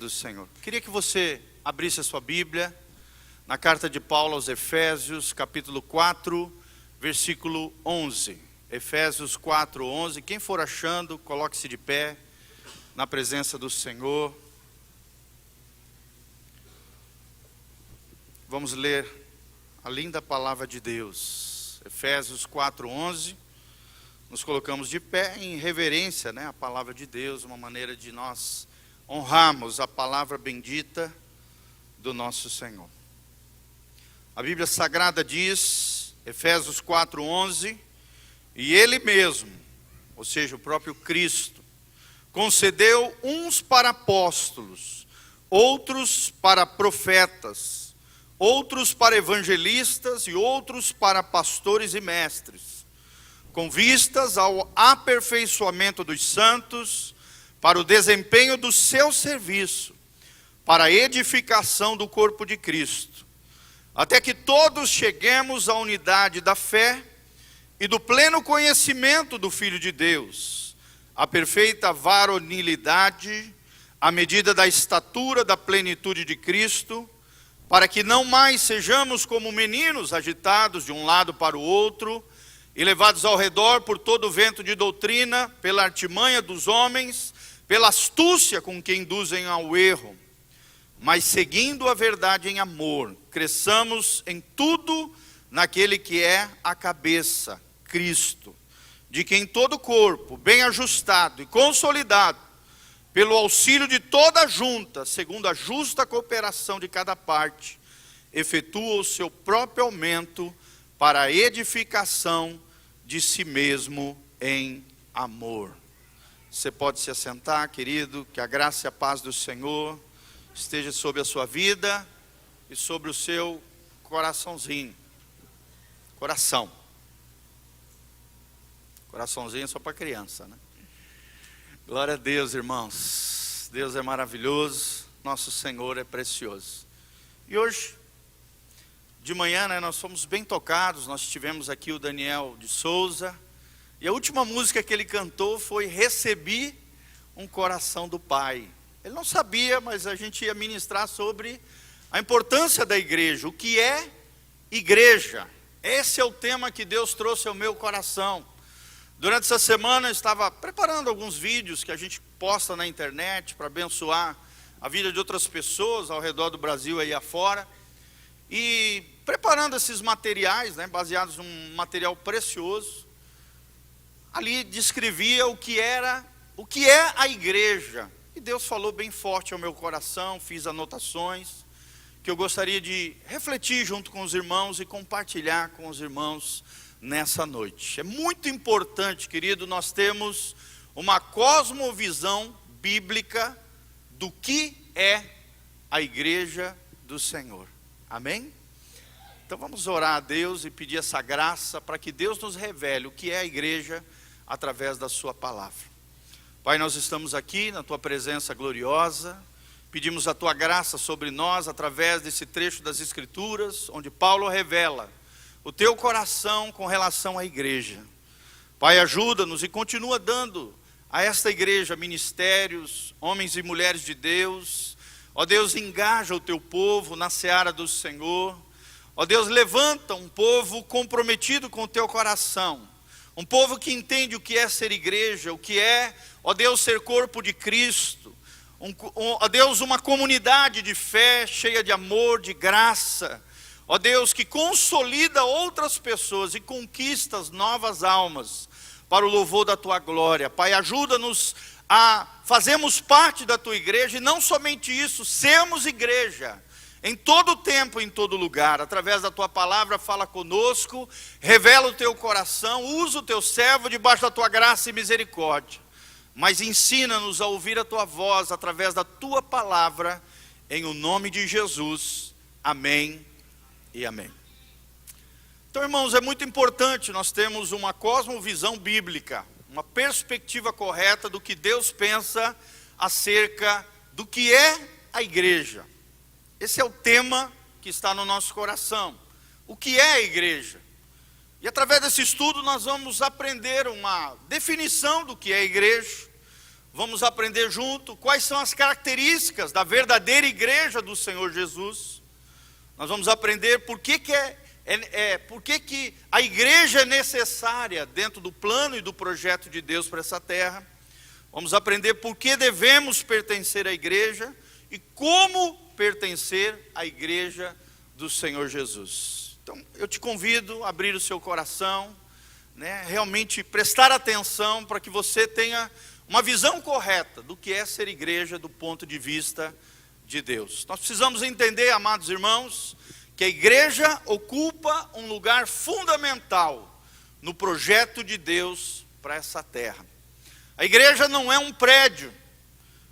do Senhor. Queria que você abrisse a sua Bíblia na carta de Paulo aos Efésios, capítulo 4, versículo 11. Efésios 4, 11. Quem for achando, coloque-se de pé na presença do Senhor. Vamos ler a linda palavra de Deus. Efésios 4, 11. Nos colocamos de pé em reverência, à palavra de Deus, uma maneira de nós honrarmos a palavra bendita do nosso Senhor. A Bíblia Sagrada diz, Efésios 4, 11, e Ele mesmo, ou seja, o próprio Cristo, concedeu uns para apóstolos, outros para profetas, outros para evangelistas e outros para pastores e mestres, com vistas ao aperfeiçoamento dos santos, para o desempenho do seu serviço, para a edificação do corpo de Cristo, até que todos cheguemos à unidade da fé e do pleno conhecimento do Filho de Deus, à perfeita varonilidade, à medida da estatura da plenitude de Cristo, para que não mais sejamos como meninos agitados de um lado para o outro, e levados ao redor por todo o vento de doutrina, pela artimanha dos homens, pela astúcia com que induzem ao erro, mas seguindo a verdade em amor, cresçamos em tudo naquele que é a cabeça, Cristo, de quem todo o corpo, bem ajustado e consolidado, pelo auxílio de toda a junta, segundo a justa cooperação de cada parte, efetua o seu próprio aumento para a edificação de si mesmo em amor. Você pode se assentar, querido, que a graça e a paz do Senhor esteja sobre a sua vida e sobre o seu coraçãozinho. Coração. Coraçãozinho é só para criança, Glória a Deus, irmãos. Deus é maravilhoso, nosso Senhor é precioso. E hoje, de manhã, nós fomos bem tocados, nós tivemos aqui o Daniel de Souza, e a última música que ele cantou foi Recebi um Coração do Pai. Ele não sabia, mas a gente ia ministrar sobre a importância da igreja, o que é igreja. Esse é o tema que Deus trouxe ao meu coração. Durante essa semana eu estava preparando alguns vídeos que a gente posta na internet para abençoar a vida de outras pessoas ao redor do Brasil e afora. E preparando esses materiais, baseados num material precioso, ali descrevia o que é a igreja. E Deus falou bem forte ao meu coração, fiz anotações, que eu gostaria de refletir junto com os irmãos e compartilhar com os irmãos nessa noite. É muito importante, querido, nós temos uma cosmovisão bíblica do que é a igreja do Senhor. Amém? Então vamos orar a Deus e pedir essa graça para que Deus nos revele o que é a igreja através da sua palavra. Pai, nós estamos aqui na tua presença gloriosa, pedimos a tua graça sobre nós através desse trecho das Escrituras, onde Paulo revela o teu coração com relação à igreja. Pai, ajuda-nos e continua dando a esta igreja ministérios, homens e mulheres de Deus. Ó Deus, engaja o teu povo na seara do Senhor. Ó Deus, levanta um povo comprometido com o teu coração. Um povo que entende o que é ser igreja, o que é, ó Deus, ser corpo de Cristo. Ó Deus, uma comunidade de fé, cheia de amor, de graça. Ó Deus, que consolida outras pessoas e conquista as novas almas para o louvor da tua glória. Pai, ajuda-nos a fazermos parte da tua igreja, e não somente isso, sermos igreja, em todo tempo, em todo lugar. Através da tua palavra, fala conosco, revela o teu coração, usa o teu servo debaixo da tua graça e misericórdia. Mas ensina-nos a ouvir a tua voz, através da tua palavra, em o nome de Jesus. Amém e amém. Então, irmãos, é muito importante nós termos uma cosmovisão bíblica, uma perspectiva correta do que Deus pensa acerca do que é a igreja. Esse é o tema que está no nosso coração. O que é a igreja? E através desse estudo nós vamos aprender uma definição do que é a igreja, vamos aprender junto quais são as características da verdadeira igreja do Senhor Jesus. Nós vamos aprender por que a igreja é necessária dentro do plano e do projeto de Deus para essa terra. Vamos aprender por que devemos pertencer à igreja e como pertencer à igreja do Senhor Jesus. Então, eu te convido a abrir o seu coração, realmente prestar atenção para que você tenha uma visão correta do que é ser igreja do ponto de vista de Deus. Nós precisamos entender, amados irmãos, que a igreja ocupa um lugar fundamental no projeto de Deus para essa terra. A igreja não é um prédio,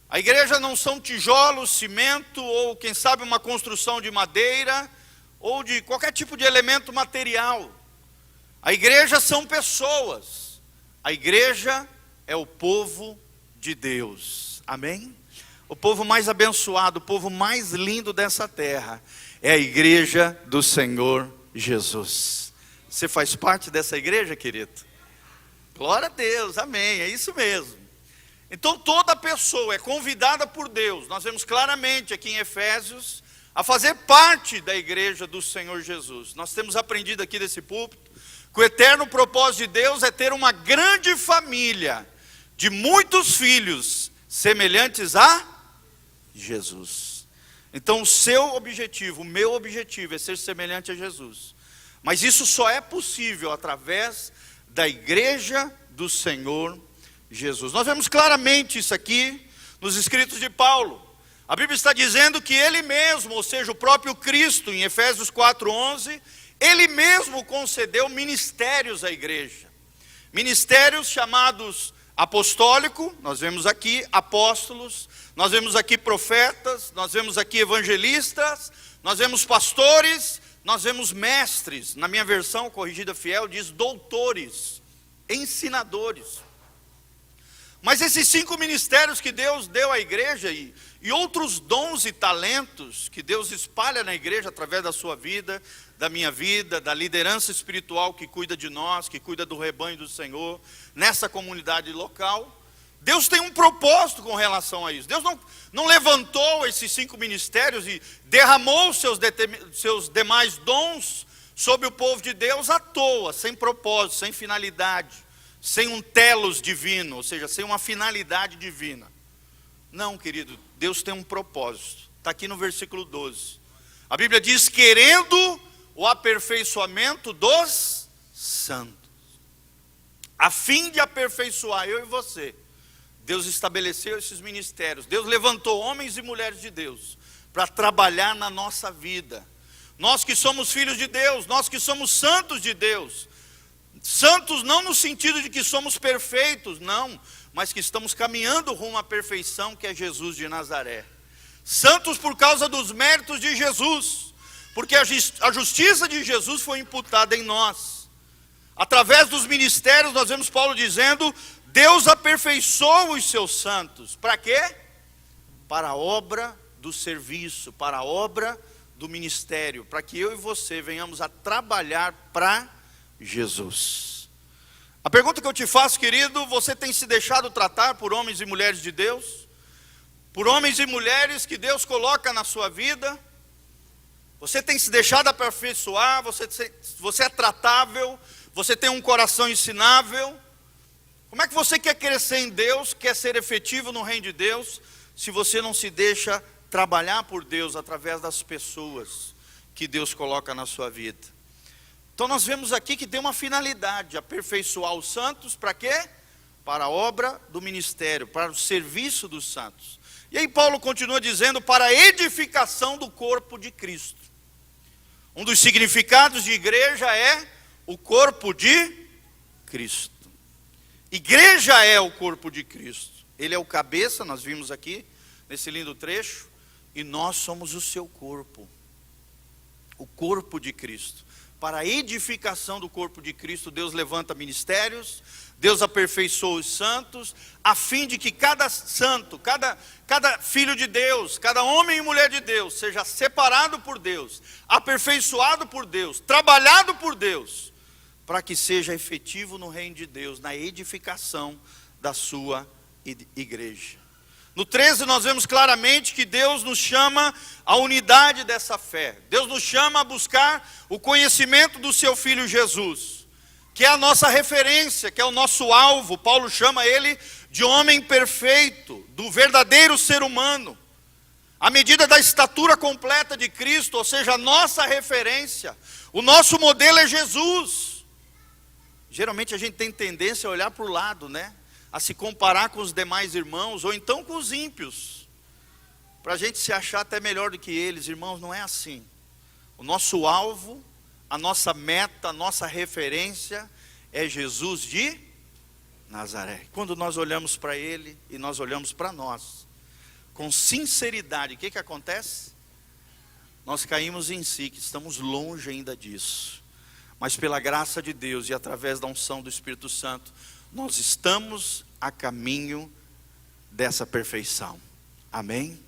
a igreja não são tijolos, cimento ou quem sabe uma construção de madeira ou de qualquer tipo de elemento material. A igreja são pessoas, a igreja é o povo de Deus, amém? O povo mais abençoado, o povo mais lindo dessa terra é a igreja do Senhor Jesus. Você faz parte dessa igreja, querido? Glória a Deus, amém, é isso mesmo. Então toda pessoa é convidada por Deus, nós vemos claramente aqui em Efésios, a fazer parte da igreja do Senhor Jesus. Nós temos aprendido aqui desse púlpito que o eterno propósito de Deus é ter uma grande família de muitos filhos semelhantes a Jesus. Então o seu objetivo, o meu objetivo é ser semelhante a Jesus. Mas isso só é possível através da igreja do Senhor Jesus. Nós vemos claramente isso aqui nos escritos de Paulo. A Bíblia está dizendo que ele mesmo, ou seja, o próprio Cristo, em Efésios 4:11, ele mesmo concedeu ministérios à igreja. Ministérios chamados apostólico, nós vemos aqui apóstolos, nós vemos aqui profetas, nós vemos aqui evangelistas, nós vemos pastores, nós vemos mestres. Na minha versão corrigida fiel diz doutores, ensinadores. Mas esses 5 ministérios que Deus deu à igreja e outros dons e talentos que Deus espalha na igreja através da sua vida, da minha vida, da liderança espiritual que cuida de nós, que cuida do rebanho do Senhor, nessa comunidade local, Deus tem um propósito com relação a isso. Deus não levantou esses 5 ministérios e derramou seus demais dons sobre o povo de Deus à toa, sem propósito, sem finalidade, sem um telos divino, ou seja, sem uma finalidade divina. Não, querido, Deus tem um propósito. Está aqui no versículo 12. A Bíblia diz, querendo o aperfeiçoamento dos santos. A fim de aperfeiçoar eu e você, Deus estabeleceu esses ministérios. Deus levantou homens e mulheres de Deus para trabalhar na nossa vida. Nós que somos filhos de Deus, nós que somos santos de Deus. Santos não no sentido de que somos perfeitos, não, mas que estamos caminhando rumo à perfeição, que é Jesus de Nazaré. Santos por causa dos méritos de Jesus, porque a justiça de Jesus foi imputada em nós. Através dos ministérios nós vemos Paulo dizendo, Deus aperfeiçoa os seus santos. Para quê? Para a obra do serviço, para a obra do ministério, para que eu e você venhamos a trabalhar para Jesus. A pergunta que eu te faço, querido, você tem se deixado tratar por homens e mulheres de Deus? Por homens e mulheres que Deus coloca na sua vida? Você tem se deixado aperfeiçoar? Você é tratável? Você tem um coração ensinável? Como é que você quer crescer em Deus, quer ser efetivo no reino de Deus, se você não se deixa trabalhar por Deus através das pessoas que Deus coloca na sua vida? Então nós vemos aqui que tem uma finalidade, aperfeiçoar os santos, para quê? Para a obra do ministério, para o serviço dos santos. E aí Paulo continua dizendo, para a edificação do corpo de Cristo. Um dos significados de igreja é o corpo de Cristo. Igreja é o corpo de Cristo. Ele é o cabeça, nós vimos aqui, nesse lindo trecho, e nós somos o seu corpo. O corpo de Cristo. Para a edificação do corpo de Cristo, Deus levanta ministérios, Deus aperfeiçoa os santos, a fim de que cada santo, cada filho de Deus, cada homem e mulher de Deus, seja separado por Deus, aperfeiçoado por Deus, trabalhado por Deus, para que seja efetivo no reino de Deus, na edificação da sua igreja. No 13 nós vemos claramente que Deus nos chama à unidade dessa fé. Deus nos chama a buscar o conhecimento do seu Filho Jesus, que é a nossa referência, que é o nosso alvo. Paulo chama ele de homem perfeito, do verdadeiro ser humano, à medida da estatura completa de Cristo, ou seja, a nossa referência, o nosso modelo é Jesus. Geralmente a gente tem tendência a olhar para o lado, né? A se comparar com os demais irmãos, ou então com os ímpios, para a gente se achar até melhor do que eles. Irmãos, não é assim. O nosso alvo, a nossa meta, a nossa referência é Jesus de Nazaré. Quando nós olhamos para Ele e nós olhamos para nós, com sinceridade, o que acontece? Nós caímos em si, que estamos longe ainda disso. Mas pela graça de Deus e através da unção do Espírito Santo, nós estamos a caminho dessa perfeição. Amém?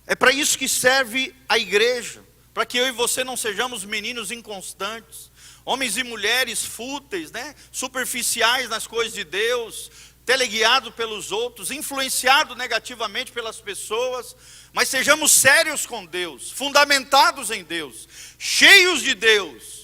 É para isso que serve a igreja, para que eu e você não sejamos meninos inconstantes, homens e mulheres fúteis, né? Superficiais nas coisas de Deus, teleguiados pelos outros, influenciados negativamente pelas pessoas, mas sejamos sérios com Deus, fundamentados em Deus, cheios de Deus,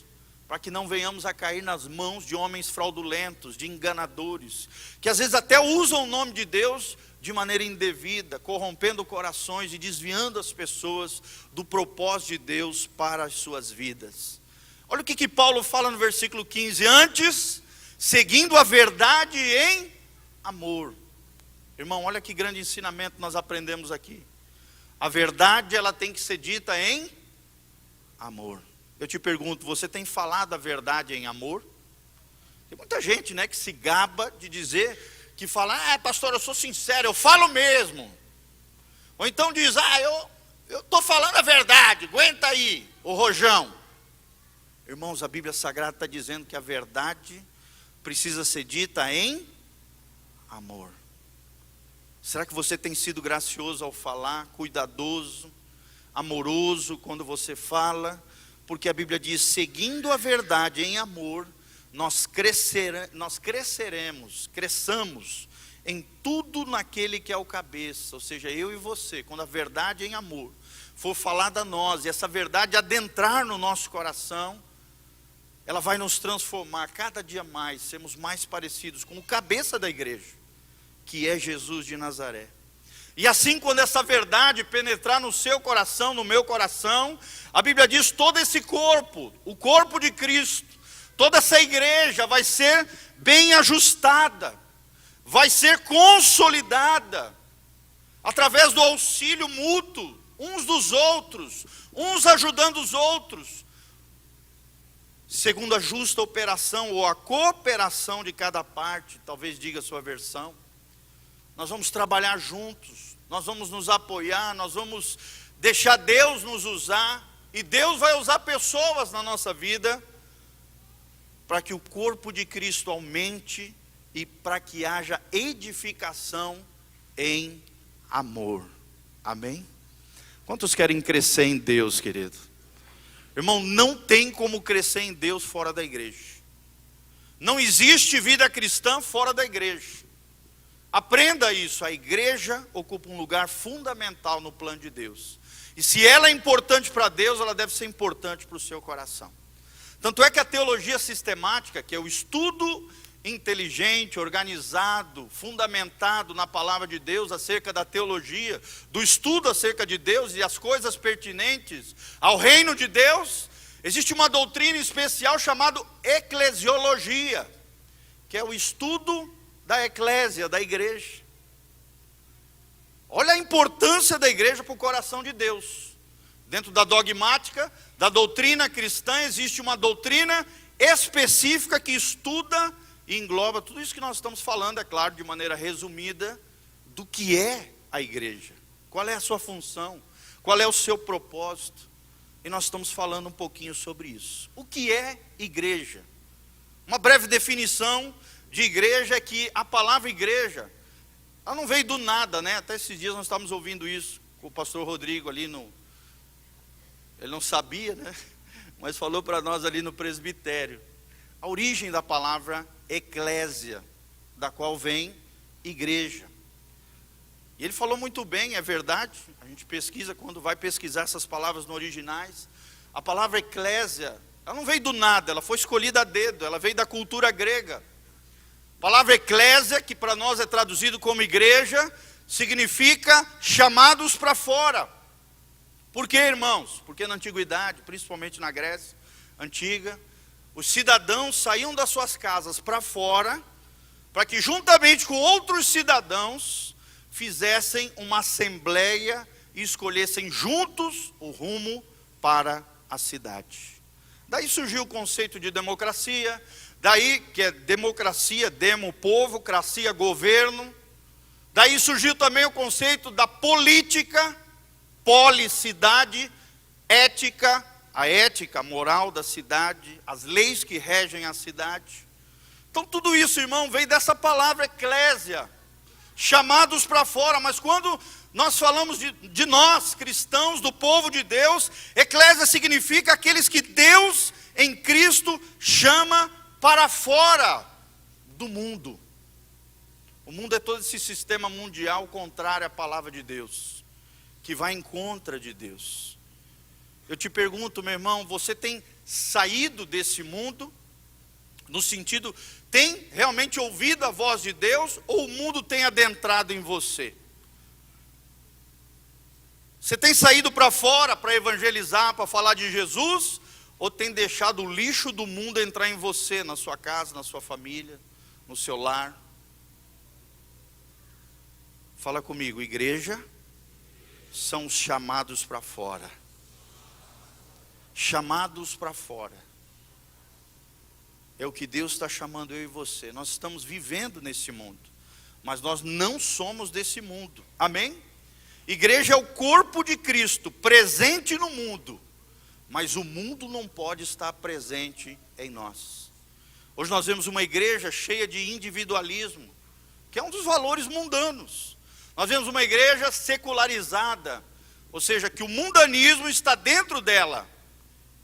para que não venhamos a cair nas mãos de homens fraudulentos, de enganadores, que às vezes até usam o nome de Deus de maneira indevida, corrompendo corações e desviando as pessoas do propósito de Deus para as suas vidas. Olha o que Paulo fala no versículo 15: antes, seguindo a verdade em amor. Irmão, olha que grande ensinamento nós aprendemos aqui. A verdade, ela tem que ser dita em amor. Eu te pergunto, você tem falado a verdade em amor? Tem muita gente, né, que se gaba de dizer, que fala, pastor, eu sou sincero, eu falo mesmo. Ou então diz, eu estou falando a verdade, aguenta aí, o rojão. Irmãos, a Bíblia Sagrada está dizendo que a verdade precisa ser dita em amor. Será que você tem sido gracioso ao falar, cuidadoso, amoroso quando você fala? Porque a Bíblia diz, seguindo a verdade em amor, nós cresçamos em tudo naquele que é o cabeça, ou seja, eu e você. Quando a verdade em amor for falada a nós, e essa verdade adentrar no nosso coração, ela vai nos transformar cada dia mais, sermos mais parecidos com o cabeça da igreja, que é Jesus de Nazaré. E assim, quando essa verdade penetrar no seu coração, no meu coração, a Bíblia diz, todo esse corpo, o corpo de Cristo, toda essa igreja vai ser bem ajustada, vai ser consolidada, através do auxílio mútuo, uns dos outros, uns ajudando os outros, segundo a justa operação ou a cooperação de cada parte, talvez diga a sua versão. Nós vamos trabalhar juntos, nós vamos nos apoiar, nós vamos deixar Deus nos usar, e Deus vai usar pessoas na nossa vida, para que o corpo de Cristo aumente, e para que haja edificação em amor. Amém? Quantos querem crescer em Deus, querido? Irmão, não tem como crescer em Deus fora da igreja. Não existe vida cristã fora da igreja. Aprenda isso, a igreja ocupa um lugar fundamental no plano de Deus. E se ela é importante para Deus, ela deve ser importante para o seu coração. Tanto é que a teologia sistemática, que é o estudo inteligente, organizado, fundamentado na palavra de Deus acerca da teologia, do estudo acerca de Deus e as coisas pertinentes ao reino de Deus, existe uma doutrina especial chamada eclesiologia, que é o estudo da eclésia, da igreja. Olha a importância da igreja para o coração de Deus. Dentro da dogmática, da doutrina cristã, existe uma doutrina específica que estuda e engloba tudo isso que nós estamos falando, é claro, de maneira resumida, do que é a igreja. Qual é a sua função? Qual é o seu propósito? E nós estamos falando um pouquinho sobre isso. O que é igreja? Uma breve definição de igreja é que a palavra igreja, ela não veio do nada, né? Até esses dias nós estávamos ouvindo isso com o pastor Rodrigo ali ele não sabia, né? Mas falou para nós ali no presbitério. A origem da palavra eclésia, da qual vem igreja. E ele falou muito bem, é verdade. A gente pesquisa, quando vai pesquisar essas palavras no originais. A palavra eclésia, ela não veio do nada, ela foi escolhida a dedo, ela veio da cultura grega. A palavra eclésia, que para nós é traduzido como igreja, significa chamados para fora. Por quê, irmãos? Porque na antiguidade, principalmente na Grécia antiga, os cidadãos saíam das suas casas para fora, para que juntamente com outros cidadãos fizessem uma assembleia e escolhessem juntos o rumo para a cidade. Daí surgiu o conceito de democracia, daí que é democracia, demo, povo, cracia, governo. Daí surgiu também o conceito da política, policidade, ética, a ética, a moral da cidade, as leis que regem a cidade. Então tudo isso, irmão, veio dessa palavra eclésia, chamados para fora. Mas quando nós falamos de nós, cristãos, do povo de Deus, eclésia significa aqueles que Deus em Cristo chama para fora do mundo. O mundo é todo esse sistema mundial contrário à palavra de Deus, que vai em contra de Deus. Eu te pergunto, meu irmão, você tem saído desse mundo? No sentido, tem realmente ouvido a voz de Deus, ou o mundo tem adentrado em você? Você tem saído para fora para evangelizar, para falar de Jesus, ou tem deixado o lixo do mundo entrar em você, na sua casa, na sua família, no seu lar? Fala comigo, igreja são os chamados para fora. Chamados para fora. É o que Deus está chamando eu e você. Nós estamos vivendo nesse mundo, mas nós não somos desse mundo. Amém? Igreja é o corpo de Cristo, presente no mundo, mas o mundo não pode estar presente em nós. Hoje nós vemos uma igreja cheia de individualismo, que é um dos valores mundanos. Nós vemos uma igreja secularizada, ou seja, que o mundanismo está dentro dela,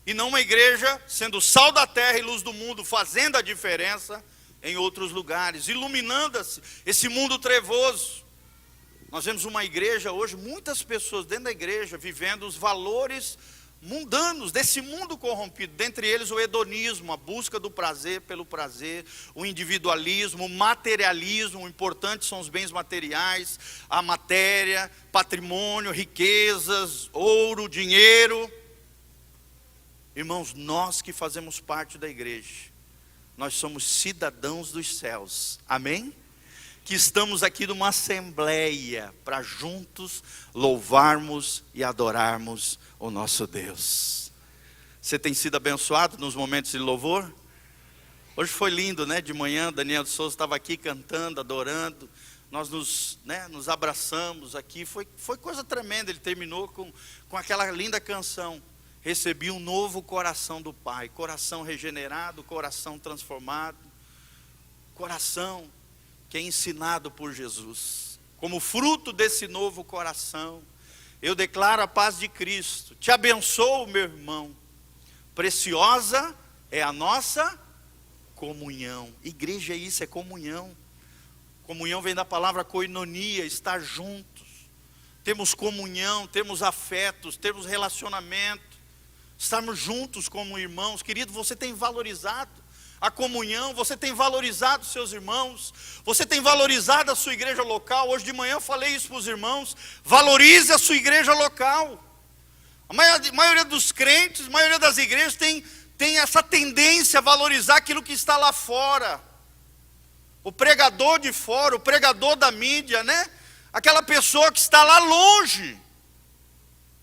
e não uma igreja sendo sal da terra e luz do mundo, fazendo a diferença em outros lugares, iluminando esse mundo trevoso. Nós vemos uma igreja hoje, muitas pessoas dentro da igreja, vivendo os valores mundanos desse mundo corrompido, dentre eles o hedonismo, a busca do prazer pelo prazer, o individualismo, o materialismo. O importante são os bens materiais, a matéria, patrimônio, riquezas, ouro, dinheiro. Irmãos, nós que fazemos parte da igreja, nós somos cidadãos dos céus, amém? Que estamos aqui numa assembleia para juntos louvarmos e adorarmos o nosso Deus. Você tem sido abençoado nos momentos de louvor? Hoje foi lindo, né? De manhã, Daniel de Souza estava aqui cantando, adorando. Nós nos abraçamos aqui, foi coisa tremenda. Ele terminou com aquela linda canção. Recebi um novo coração do Pai, coração regenerado, coração transformado, coração que é ensinado por Jesus. Como fruto desse novo coração, eu declaro a paz de Cristo. Te abençoo, meu irmão. Preciosa é a nossa comunhão. Igreja é isso, é comunhão. Comunhão vem da palavra koinonia, estar juntos. Temos comunhão, temos afetos, temos relacionamento. Estarmos juntos como irmãos. Querido, você tem valorizado a comunhão, você tem valorizado seus irmãos, você tem valorizado a sua igreja local. Hoje de manhã eu falei isso para os irmãos: valorize a sua igreja local. A maioria dos crentes, a maioria das igrejas tem essa tendência a valorizar aquilo que está lá fora. O pregador de fora, o pregador da mídia, né? Aquela pessoa que está lá longe,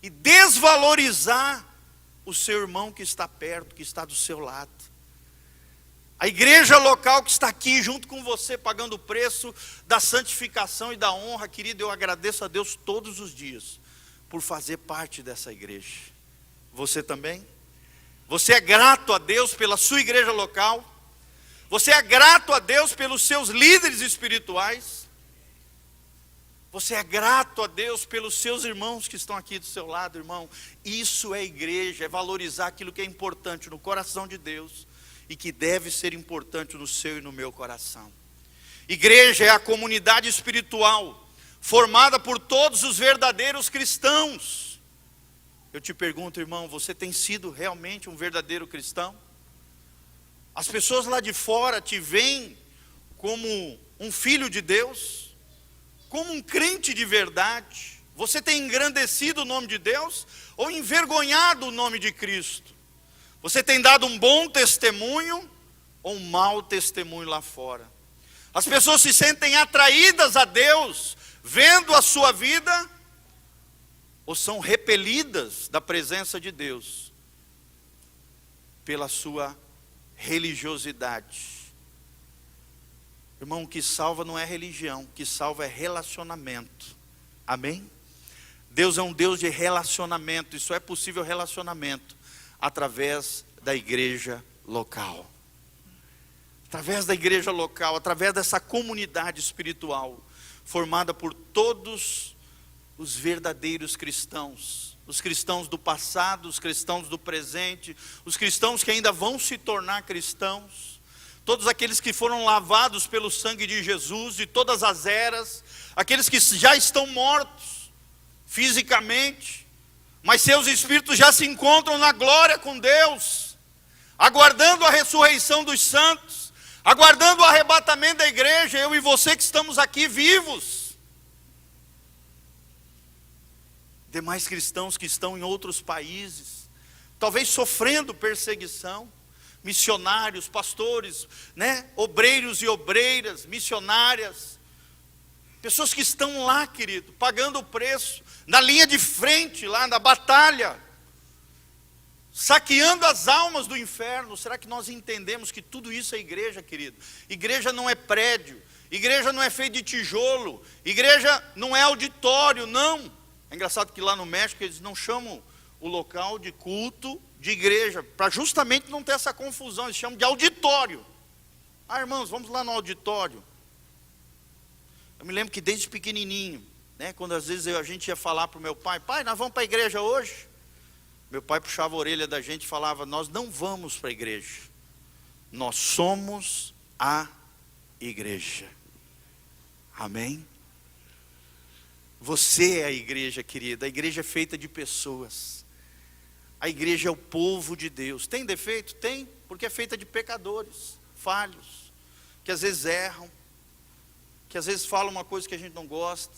e desvalorizar o seu irmão que está perto, que está do seu lado. A igreja local que está aqui junto com você, pagando o preço da santificação e da honra. Querido, eu agradeço a Deus todos os dias por fazer parte dessa igreja. Você também? Você é grato a Deus pela sua igreja local? Você é grato a Deus pelos seus líderes espirituais? Você é grato a Deus pelos seus irmãos que estão aqui do seu lado, irmão? Isso é igreja, é valorizar aquilo que é importante no coração de Deus e que deve ser importante no seu e no meu coração. Igreja é a comunidade espiritual formada por todos os verdadeiros cristãos. Eu te pergunto, irmão, você tem sido realmente um verdadeiro cristão? As pessoas lá de fora te veem como um filho de Deus, como um crente de verdade? Você tem engrandecido o nome de Deus ou envergonhado o nome de Cristo? Você tem dado um bom testemunho ou um mau testemunho lá fora? As pessoas se sentem atraídas a Deus vendo a sua vida, ou são repelidas da presença de Deus pela sua religiosidade? Irmão, o que salva não é religião, o que salva é relacionamento. Amém? Deus é um Deus de relacionamento, e só é possível relacionamento através da igreja local. Através da igreja local, através dessa comunidade espiritual, formada por todos os verdadeiros cristãos. Os cristãos do passado, os cristãos do presente, os cristãos que ainda vão se tornar cristãos. Todos aqueles que foram lavados pelo sangue de Jesus, de todas as eras. Aqueles que já estão mortos fisicamente, mas seus espíritos já se encontram na glória com Deus, aguardando a ressurreição dos santos, aguardando o arrebatamento da igreja. Eu e você que estamos aqui vivos. Demais cristãos que estão em outros países, talvez sofrendo perseguição, missionários, pastores, obreiros e obreiras, missionárias, pessoas que estão lá, querido, pagando o preço, na linha de frente, lá na batalha, saqueando as almas do inferno. Será que nós entendemos que tudo isso é igreja, querido? Igreja não é prédio, igreja não é feita de tijolo, igreja não é auditório, não. É engraçado que lá no México eles não chamam o local de culto de igreja, para justamente não ter essa confusão, eles chamam de auditório. Ah, irmãos, vamos lá no auditório. Eu me lembro que desde pequenininho, quando às vezes a gente ia falar para o meu pai, nós vamos para a igreja hoje? Meu pai puxava a orelha da gente e falava, nós não vamos para a igreja, nós somos a igreja. Amém? Você é a igreja, querida. A igreja é feita de pessoas. A igreja é o povo de Deus. Tem defeito? Tem, porque é feita de pecadores, falhos, que às vezes erram, que às vezes falam uma coisa que a gente não gosta,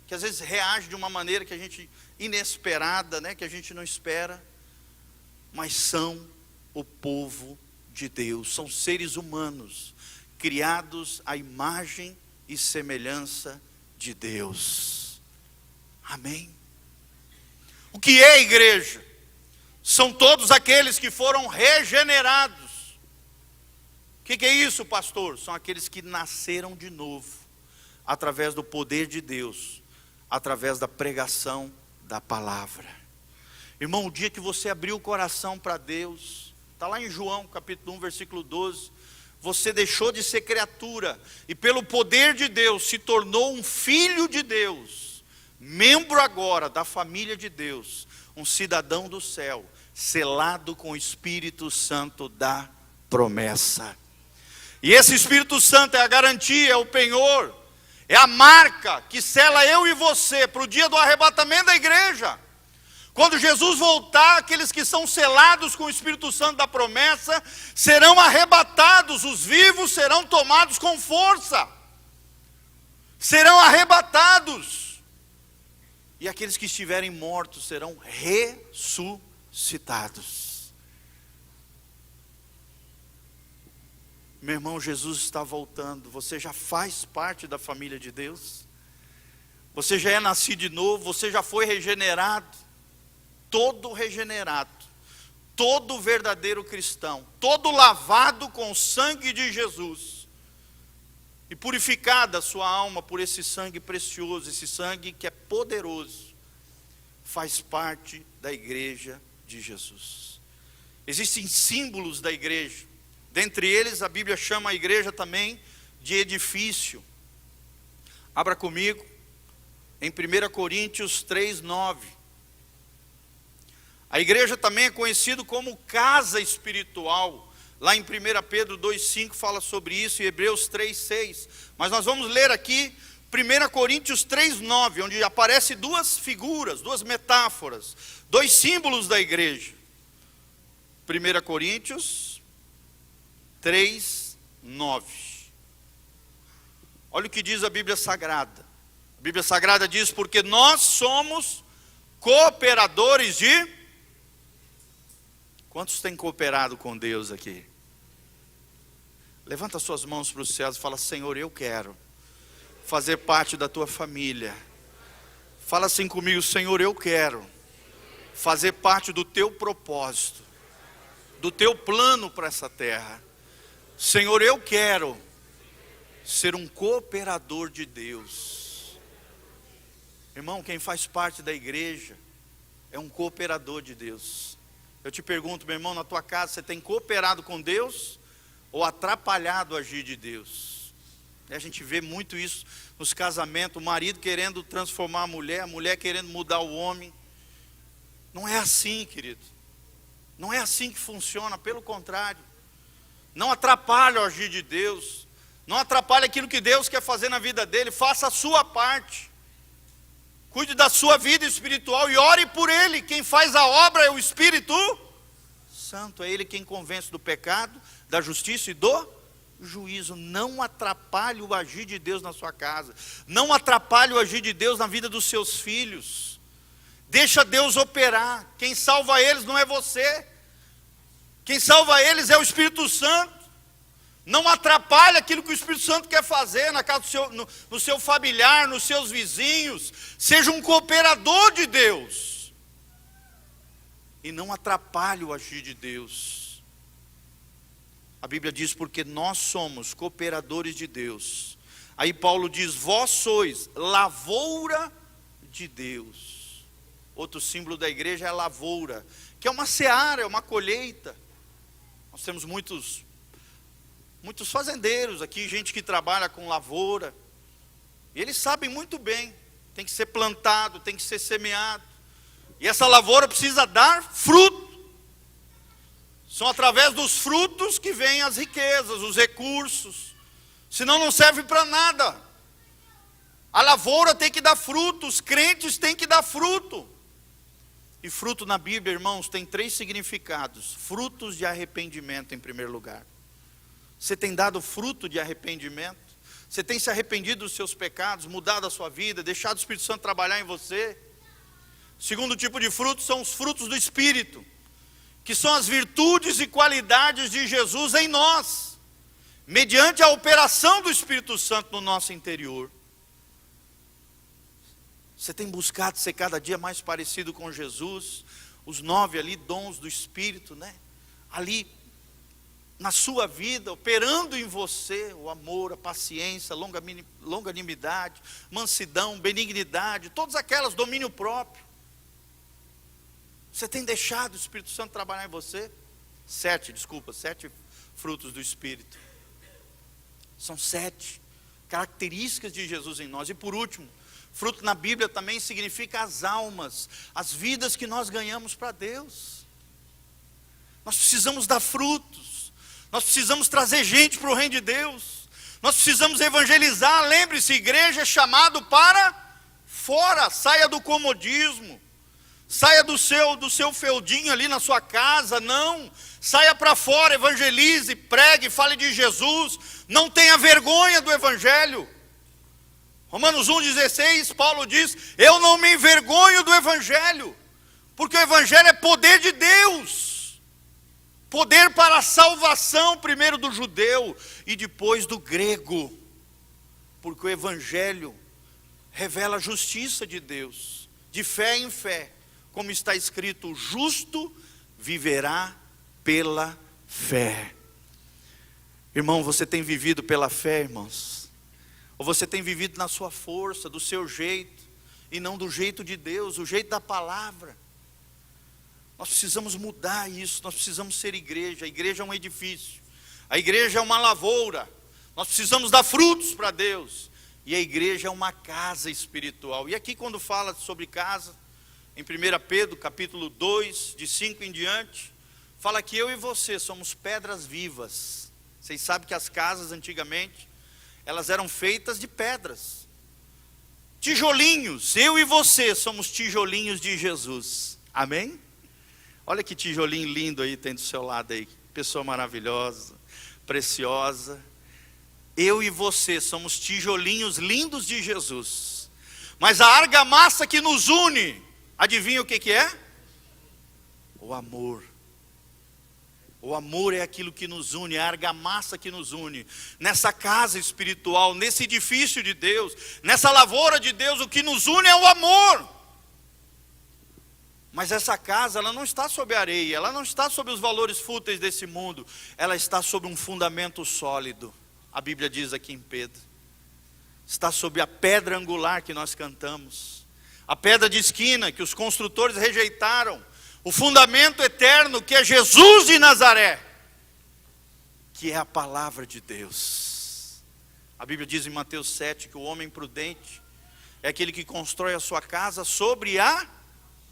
que às vezes reage de uma maneira que a gente inesperada, que a gente não espera, mas são o povo de Deus, são seres humanos, criados à imagem e semelhança de Deus. Amém? O que é igreja? São todos aqueles que foram regenerados. O que é isso, pastor? São aqueles que nasceram de novo, através do poder de Deus, através da pregação da palavra. Irmão, o dia que você abriu o coração para Deus, está lá em João capítulo 1, versículo 12, você deixou de ser criatura, e pelo poder de Deus se tornou um filho de Deus, membro agora da família de Deus, um cidadão do céu, selado com o Espírito Santo da promessa. E esse Espírito Santo é a garantia, é o penhor, é a marca que sela eu e você para o dia do arrebatamento da igreja. Quando Jesus voltar, aqueles que são selados com o Espírito Santo da promessa serão arrebatados, os vivos serão tomados com força, serão arrebatados, e aqueles que estiverem mortos serão ressuscitados. Meu irmão, Jesus está voltando. Você já faz parte da família de Deus? Você já é nascido de novo? Você já foi regenerado? Todo regenerado, todo verdadeiro cristão, todo lavado com o sangue de Jesus, e purificada a sua alma por esse sangue precioso, esse sangue que é poderoso, faz parte da igreja de Jesus. Existem símbolos da igreja. Dentre eles, a Bíblia chama a igreja também de edifício. Abra comigo em 1 Coríntios 3:9. A igreja também é conhecida como casa espiritual. Lá em 1 Pedro 2,5 fala sobre isso, e Hebreus 3,6. Mas nós vamos ler aqui 1 Coríntios 3,9, onde aparecem duas figuras, duas metáforas, dois símbolos da igreja. 1 Coríntios 3,9. Olha o que diz a Bíblia Sagrada. A Bíblia Sagrada diz: porque nós somos cooperadores de... Quantos têm cooperado com Deus aqui? Levanta suas mãos para os céus e fala: Senhor, eu quero fazer parte da tua família. Fala assim comigo: Senhor, eu quero fazer parte do teu propósito, do teu plano para essa terra. Senhor, eu quero ser um cooperador de Deus. Irmão, quem faz parte da igreja é um cooperador de Deus. Eu te pergunto, meu irmão, na tua casa você tem cooperado com Deus ou atrapalhado o agir de Deus? A gente vê muito isso nos casamentos, o marido querendo transformar a mulher querendo mudar o homem. Não é assim, querido. Não é assim que funciona, pelo contrário. Não atrapalha o agir de Deus. Não atrapalha aquilo que Deus quer fazer na vida dele. Faça a sua parte. Cuide da sua vida espiritual e ore por ele. Quem faz a obra é o Espírito Santo. É ele quem convence do pecado, da justiça e do juízo. Não atrapalhe o agir de Deus na sua casa. Não atrapalhe o agir de Deus na vida dos seus filhos. Deixa Deus operar. Quem salva eles não é você. Quem salva eles é o Espírito Santo. Não atrapalhe aquilo que o Espírito Santo quer fazer na casa do seu, no seu familiar, nos seus vizinhos. Seja um cooperador de Deus. E não atrapalhe o agir de Deus. A Bíblia diz: porque nós somos cooperadores de Deus. Aí Paulo diz: vós sois lavoura de Deus. Outro símbolo da igreja é a lavoura, que é uma seara, é uma colheita. Nós temos muitos fazendeiros aqui, gente que trabalha com lavoura. E eles sabem muito bem, tem que ser plantado, tem que ser semeado. E essa lavoura precisa dar fruto. São através dos frutos que vêm as riquezas, os recursos. Senão não serve para nada. A lavoura tem que dar fruto, os crentes têm que dar fruto. E fruto na Bíblia, irmãos, tem 3 significados. Frutos de arrependimento em primeiro lugar. Você tem dado fruto de arrependimento? Você tem se arrependido dos seus pecados, mudado a sua vida, deixado o Espírito Santo trabalhar em você? O segundo tipo de fruto são os frutos do Espírito, que são as virtudes e qualidades de Jesus em nós, mediante a operação do Espírito Santo no nosso interior. Você tem buscado ser cada dia mais parecido com Jesus? Os 9 ali, dons do Espírito, né? Ali, na sua vida, operando em você, o amor, a paciência, a longanimidade, mansidão, benignidade, todas aquelas, domínio próprio. Você tem deixado o Espírito Santo trabalhar em você? 7 frutos do Espírito. São 7 características de Jesus em nós. E por último, fruto na Bíblia também significa as almas, as vidas que nós ganhamos para Deus. Nós precisamos dar frutos. Nós precisamos trazer gente para o reino de Deus. Nós precisamos evangelizar. Lembre-se, igreja é chamado para fora. Saia do comodismo. Saia do seu feudinho ali na sua casa. Não. Saia para fora, evangelize, pregue, fale de Jesus. Não tenha vergonha do evangelho. Romanos 1,16, Paulo diz: eu não me envergonho do evangelho, porque o evangelho é poder de Deus. Poder para a salvação, primeiro do judeu e depois do grego. Porque o evangelho revela a justiça de Deus, de fé em fé. Como está escrito: o justo viverá pela fé. Irmão, você tem vivido pela fé, irmãos? Ou você tem vivido na sua força, do seu jeito, e não do jeito de Deus, o jeito da palavra? Nós precisamos mudar isso, nós precisamos ser igreja. A igreja é um edifício, a igreja é uma lavoura. Nós precisamos dar frutos para Deus. E a igreja é uma casa espiritual. E aqui quando fala sobre casa, em 1 Pedro capítulo 2, de 5 em diante, fala que eu e você somos pedras vivas. Vocês sabem que as casas antigamente, elas eram feitas de pedras. Tijolinhos, eu e você somos tijolinhos de Jesus. Amém? Olha que tijolinho lindo aí tem do seu lado aí. Pessoa maravilhosa, preciosa. Eu e você somos tijolinhos lindos de Jesus. Mas a argamassa que nos une, adivinha o que é? O amor. O amor é aquilo que nos une, é a argamassa que nos une. Nessa casa espiritual, nesse edifício de Deus, nessa lavoura de Deus, o que nos une é o amor. Mas essa casa, ela não está sobre a areia, ela não está sobre os valores fúteis desse mundo, ela está sobre um fundamento sólido. A Bíblia diz aqui em Pedro, está sobre a pedra angular que nós cantamos, a pedra de esquina que os construtores rejeitaram, o fundamento eterno que é Jesus de Nazaré, que é a palavra de Deus. A Bíblia diz em Mateus 7 que o homem prudente é aquele que constrói a sua casa sobre a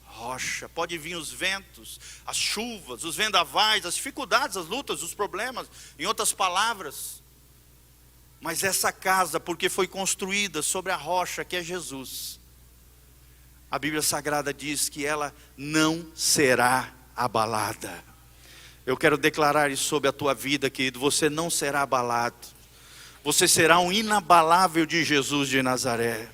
rocha. Pode vir os ventos, as chuvas, os vendavais, as dificuldades, as lutas, os problemas, em outras palavras. Mas essa casa, porque foi construída sobre a rocha que é Jesus, a Bíblia Sagrada diz que ela não será abalada. Eu quero declarar isso sobre a tua vida, querido. Você não será abalado. Você será um inabalável de Jesus de Nazaré.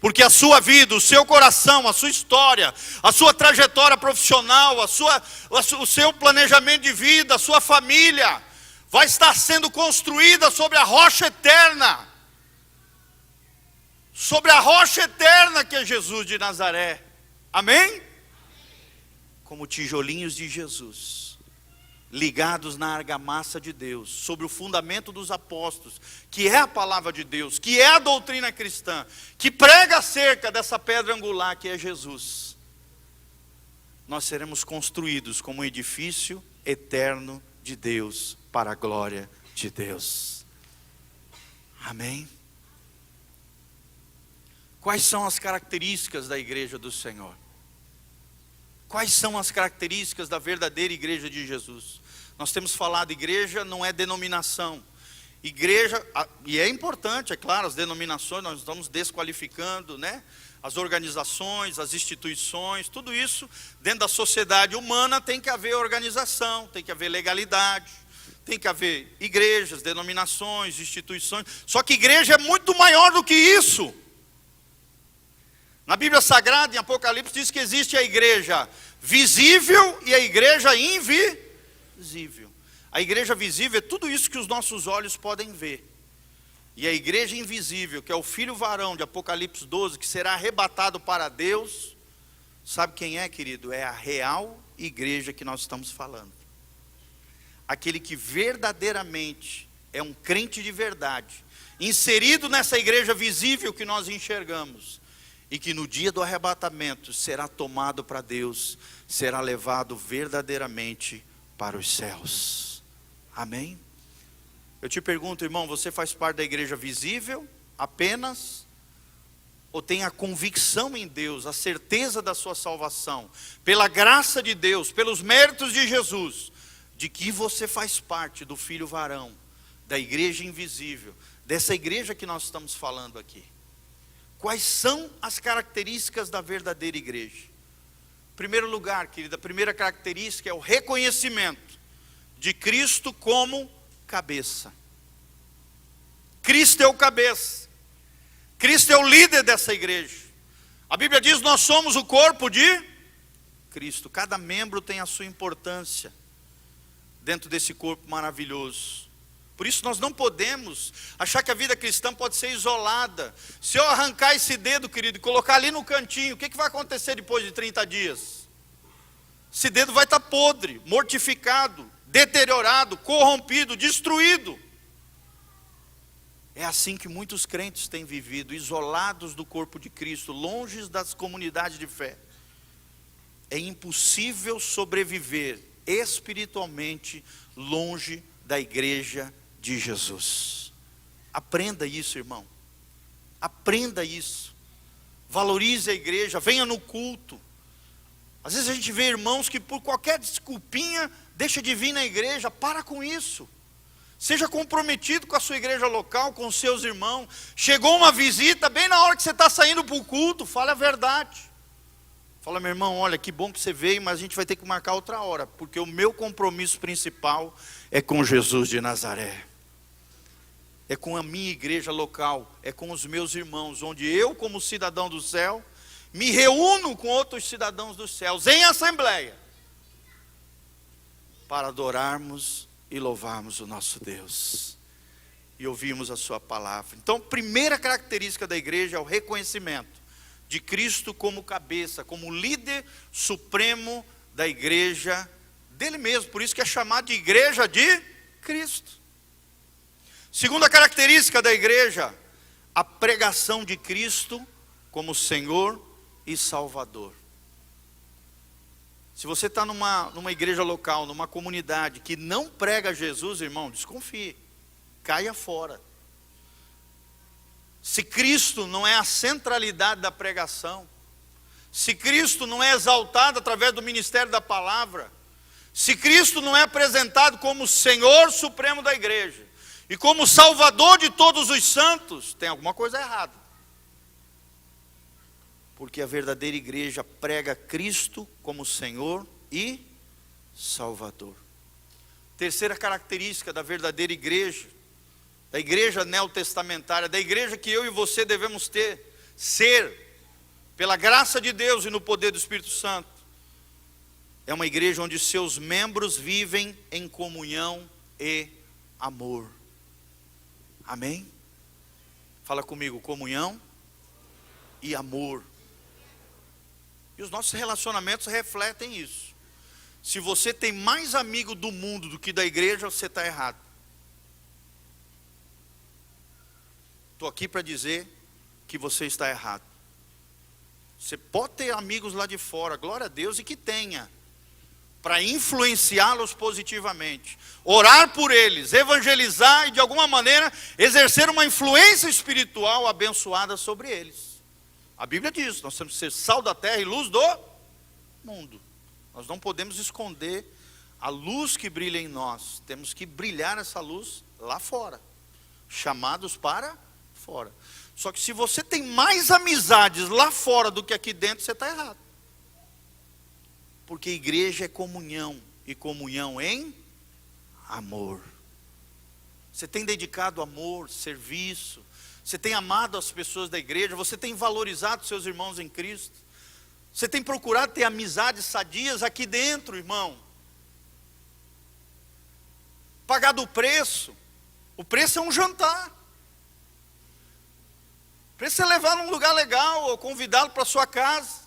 Porque a sua vida, o seu coração, a sua história, a sua trajetória profissional, o seu planejamento de vida, a sua família, vai estar sendo construída sobre a rocha eterna. Sobre a rocha eterna que é Jesus de Nazaré. Amém? Como tijolinhos de Jesus, ligados na argamassa de Deus, sobre o fundamento dos apóstolos, que é a palavra de Deus, que é a doutrina cristã, que prega acerca dessa pedra angular que é Jesus. Nós seremos construídos como um edifício eterno de Deus, para a glória de Deus. Amém? Quais são as características da igreja do Senhor? Quais são as características da verdadeira igreja de Jesus? Nós temos falado, igreja não é denominação. Igreja, e é importante, é claro, as denominações, nós estamos desqualificando, né? As organizações, as instituições, tudo isso, dentro da sociedade humana tem que haver organização, tem que haver legalidade, tem que haver igrejas, denominações, instituições. Só que igreja é muito maior do que isso. Na Bíblia Sagrada, em Apocalipse, diz que existe a igreja visível e a igreja invisível. A igreja visível é tudo isso que os nossos olhos podem ver. E a igreja invisível, que é o filho varão de Apocalipse 12, que será arrebatado para Deus, sabe quem é, querido? É a real igreja que nós estamos falando. Aquele que verdadeiramente é um crente de verdade, inserido nessa igreja visível que nós enxergamos, e que no dia do arrebatamento será tomado para Deus, será levado verdadeiramente para os céus. Amém? Eu te pergunto, irmão, você faz parte da igreja visível apenas? Ou tem a convicção em Deus, a certeza da sua salvação, pela graça de Deus, pelos méritos de Jesus, de que você faz parte do filho varão, da igreja invisível, dessa igreja que nós estamos falando aqui? Quais são as características da verdadeira igreja? Em primeiro lugar, querida, a primeira característica é o reconhecimento de Cristo como cabeça. Cristo é o cabeça. Cristo é o líder dessa igreja. A Bíblia diz: nós somos o corpo de Cristo. Cada membro tem a sua importância dentro desse corpo maravilhoso. Por isso nós não podemos achar que a vida cristã pode ser isolada. Se eu arrancar esse dedo, querido, e colocar ali no cantinho, o que vai acontecer depois de 30 dias? Esse dedo vai estar podre, mortificado, deteriorado, corrompido, destruído. É assim que muitos crentes têm vivido, isolados do corpo de Cristo, longe das comunidades de fé. É impossível sobreviver espiritualmente longe da igreja de Jesus. Aprenda isso, irmão. Aprenda isso. Valorize a igreja, venha no culto. Às vezes a gente vê irmãos que por qualquer desculpinha deixa de vir na igreja. Para com isso. Seja comprometido com a sua igreja local, com os seus irmãos. Chegou uma visita, bem na hora que você está saindo para o culto, fale a verdade. Fala, meu irmão, olha, que bom que você veio, mas a gente vai ter que marcar outra hora, porque o meu compromisso principal é com Jesus de Nazaré. É com a minha igreja local, é com os meus irmãos, onde eu, como cidadão do céu, me reúno com outros cidadãos dos céus, em assembleia, para adorarmos e louvarmos o nosso Deus, e ouvirmos a sua palavra. Então, primeira característica da igreja é o reconhecimento de Cristo como cabeça, como líder supremo da igreja dele mesmo. Por isso que é chamado de igreja de Cristo. Segunda característica da igreja, a pregação de Cristo como Senhor e Salvador. Se você está numa igreja local, numa comunidade que não prega Jesus, irmão, desconfie, caia fora. Se Cristo não é a centralidade da pregação, se Cristo não é exaltado através do ministério da palavra, se Cristo não é apresentado como Senhor supremo da igreja e como Salvador de todos os santos, tem alguma coisa errada. Porque a verdadeira igreja prega Cristo como Senhor e Salvador. Terceira característica da verdadeira igreja, da igreja neotestamentária, da igreja que eu e você devemos ser, pela graça de Deus e no poder do Espírito Santo, é uma igreja onde seus membros vivem em comunhão e amor. Amém? Fala comigo, comunhão e amor. E os nossos relacionamentos refletem isso. Se você tem mais amigo do mundo do que da igreja, você está errado. Estou aqui para dizer que você está errado. Você pode ter amigos lá de fora, glória a Deus, e que tenha, para influenciá-los positivamente, orar por eles, evangelizar e de alguma maneira exercer uma influência espiritual abençoada sobre eles. A Bíblia diz, nós temos que ser sal da terra e luz do mundo. Nós não podemos esconder a luz que brilha em nós. Temos que brilhar essa luz lá fora. Chamados para fora. Só que se você tem mais amizades lá fora do que aqui dentro, você está errado. Porque igreja é comunhão. E comunhão em amor. Você tem dedicado amor, serviço. Você tem amado as pessoas da igreja, você tem valorizado seus irmãos em Cristo. Você tem procurado ter amizades sadias aqui dentro, irmão. Pagado o preço. O preço é um jantar. O preço é levar num lugar legal, ou convidá-lo para sua casa.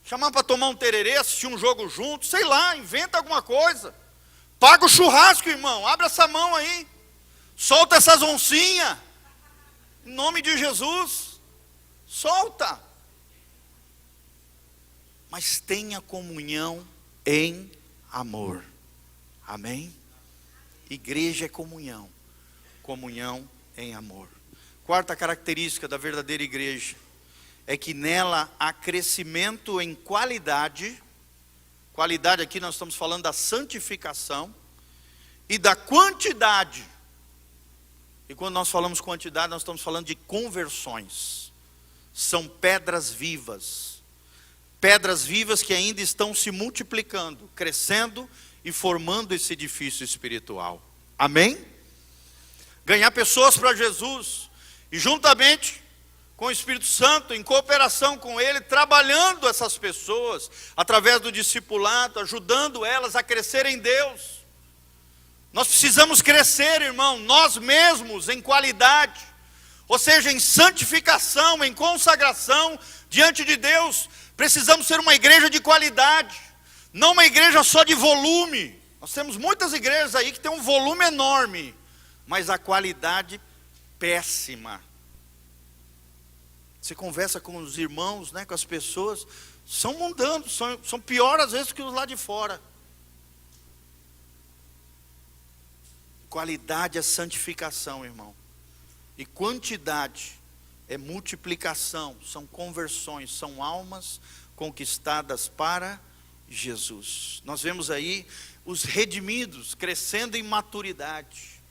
Chamar para tomar um tererê, assistir um jogo junto, sei lá, inventa alguma coisa. Paga o churrasco, irmão, abre essa mão aí. Solta essas oncinhas, em nome de Jesus, solta. Mas tenha comunhão em amor, amém? Igreja é comunhão, comunhão em amor. Quarta característica da verdadeira igreja, é que nela há crescimento em qualidade. Qualidade aqui nós estamos falando da santificação e da quantidade. E quando nós falamos quantidade, nós estamos falando de conversões. São pedras vivas. Pedras vivas que ainda estão se multiplicando, crescendo e formando esse edifício espiritual. Amém? Ganhar pessoas para Jesus. E juntamente com o Espírito Santo, em cooperação com Ele, trabalhando essas pessoas, através do discipulado, ajudando elas a crescer em Deus. Nós precisamos crescer, irmão, nós mesmos em qualidade, ou seja, em santificação, em consagração diante de Deus. Precisamos ser uma igreja de qualidade, não uma igreja só de volume. Nós temos muitas igrejas aí que tem um volume enorme, mas a qualidade péssima. Você conversa com os irmãos, né, com as pessoas, são mundanos, são piores às vezes que os lá de fora. Qualidade é santificação, irmão. E quantidade é multiplicação, são conversões, são almas conquistadas para Jesus. Nós vemos aí os redimidos crescendo em maturidade.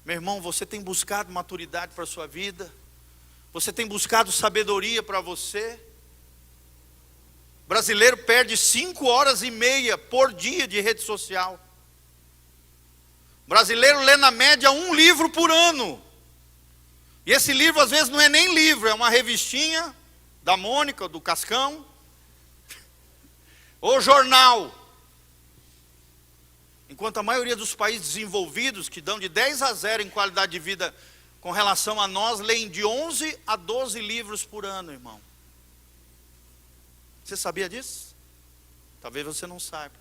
Meu irmão, você tem buscado maturidade para a sua vida? Você tem buscado sabedoria para você? O brasileiro perde 5 horas e meia por dia de rede social. O brasileiro lê na média 1 livro por ano. E esse livro às vezes não é nem livro, é uma revistinha da Mônica, do Cascão, ou jornal. Enquanto a maioria dos países desenvolvidos, que dão de 10-0 em qualidade de vida com relação a nós, leem de 11 a 12 livros por ano, irmão. Você sabia disso? Talvez você não saiba.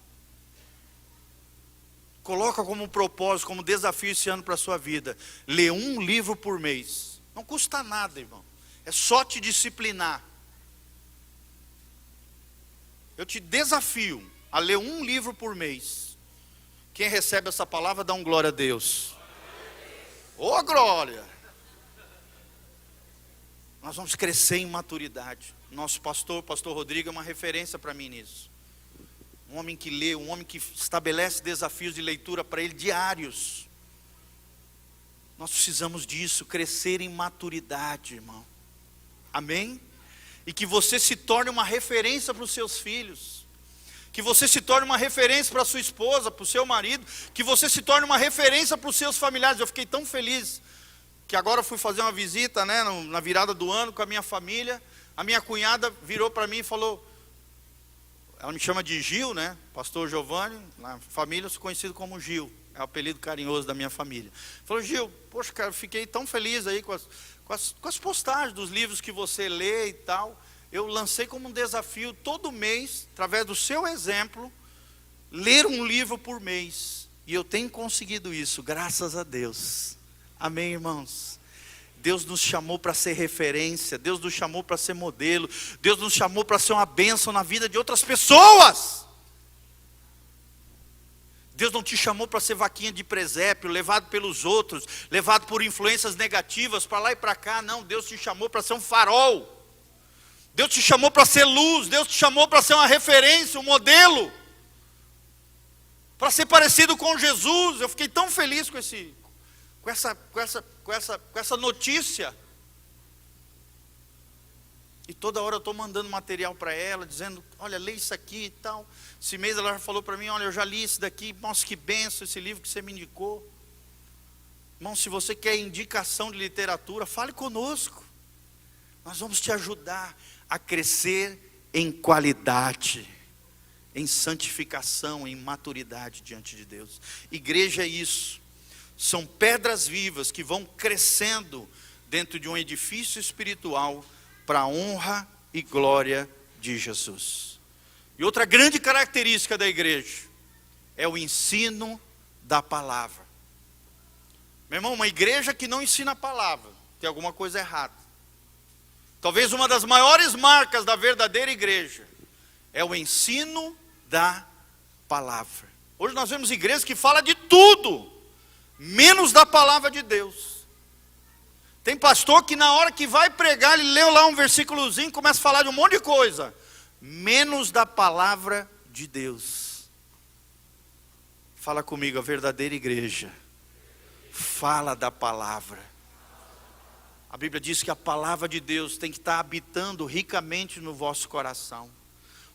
Coloca como propósito, como desafio esse ano para a sua vida, ler 1 livro por mês. Não custa nada, irmão. É só te disciplinar. Eu te desafio a ler 1 livro por mês. Quem recebe essa palavra, dá um glória a Deus. Ô glória! Nós vamos crescer em maturidade. Nosso pastor Rodrigo, é uma referência para mim nisso. Um homem que lê, um homem que estabelece desafios de leitura para ele diários. Nós precisamos disso, crescer em maturidade, irmão. Amém? E que você se torne uma referência para os seus filhos. Que você se torne uma referência para a sua esposa, para o seu marido. Que você se torne uma referência para os seus familiares. Eu fiquei tão feliz que agora fui fazer uma visita, né, na virada do ano com a minha família. A minha cunhada virou para mim e falou, ela me chama de Gil, né? Pastor Giovanni, na família eu sou conhecido como Gil. É o apelido carinhoso da minha família. Falou, Gil, poxa, cara, fiquei tão feliz aí com as postagens dos livros que você lê e tal. Eu lancei como um desafio todo mês, através do seu exemplo, ler 1 livro por mês. E eu tenho conseguido isso, graças a Deus. Amém, irmãos? Deus nos chamou para ser referência, Deus nos chamou para ser modelo, Deus nos chamou para ser uma bênção na vida de outras pessoas. Deus não te chamou para ser vaquinha de presépio, levado pelos outros, levado por influências negativas para lá e para cá. Não, Deus te chamou para ser um farol. Deus te chamou para ser luz, Deus te chamou para ser uma referência, um modelo. Para ser parecido com Jesus. Eu fiquei tão feliz com essa notícia. E toda hora eu estou mandando material para ela, dizendo, olha, lê isso aqui e tal. Esse mês ela já falou para mim, olha, eu já li isso daqui, nossa, que benção esse livro que você me indicou. Irmão, se você quer indicação de literatura, fale conosco. Nós vamos te ajudar a crescer em qualidade, em santificação, em maturidade diante de Deus. Igreja é isso. São pedras vivas que vão crescendo dentro de um edifício espiritual para a honra e glória de Jesus. E outra grande característica da igreja é o ensino da palavra. Meu irmão, uma igreja que não ensina a palavra, tem alguma coisa errada. Talvez uma das maiores marcas da verdadeira igreja é o ensino da palavra. Hoje nós vemos igrejas que falam de tudo, menos da palavra de Deus. Tem pastor que na hora que vai pregar, ele leu lá um versículozinho, começa a falar de um monte de coisa, menos da palavra de Deus. Fala comigo, a verdadeira igreja fala da palavra. A Bíblia diz que a palavra de Deus tem que estar habitando ricamente no vosso coração.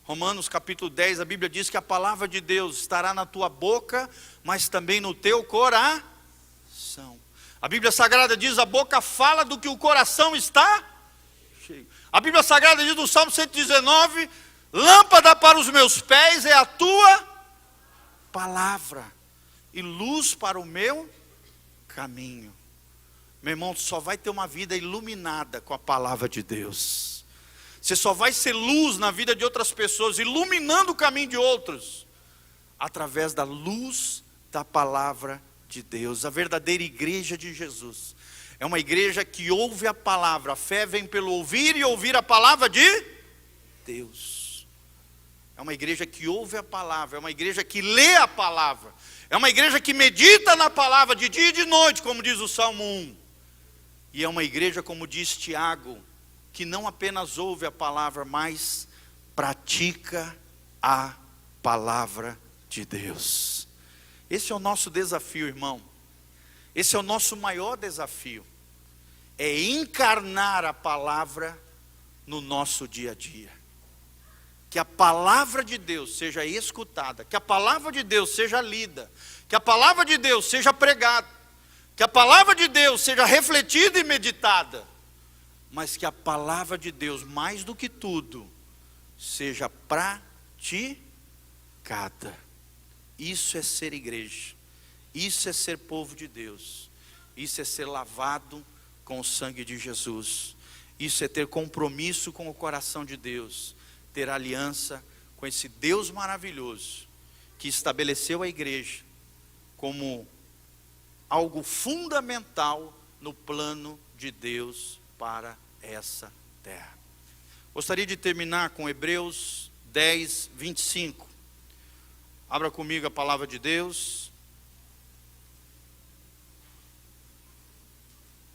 Romanos capítulo 10, a Bíblia diz que a palavra de Deus estará na tua boca, mas também no teu coração. A Bíblia Sagrada diz, a boca fala do que o coração está cheio. A Bíblia Sagrada diz no Salmo 119, lâmpada para os meus pés é a tua palavra, e luz para o meu caminho. Meu irmão, só vai ter uma vida iluminada com a palavra de Deus. Você só vai ser luz na vida de outras pessoas, iluminando o caminho de outros, através da luz da palavra de Deus. A verdadeira igreja de Jesus é uma igreja que ouve a palavra. A fé vem pelo ouvir e ouvir a palavra de Deus. É uma igreja que ouve a palavra, é uma igreja que lê a palavra, é uma igreja que medita na palavra de dia e de noite, como diz o Salmo 1. E é uma igreja, como diz Tiago, que não apenas ouve a palavra, mas pratica a palavra de Deus. Esse é o nosso desafio, irmão. Esse é o nosso maior desafio. É encarnar a palavra no nosso dia a dia. Que a palavra de Deus seja escutada, que a palavra de Deus seja lida, que a palavra de Deus seja pregada, que a palavra de Deus seja refletida e meditada, mas que a palavra de Deus, mais do que tudo, seja praticada. Isso é ser igreja, isso é ser povo de Deus, isso é ser lavado com o sangue de Jesus, isso é ter compromisso com o coração de Deus, ter aliança com esse Deus maravilhoso, que estabeleceu a igreja como algo fundamental no plano de Deus para essa terra. Gostaria de terminar com Hebreus 10, 25. Abra comigo a palavra de Deus.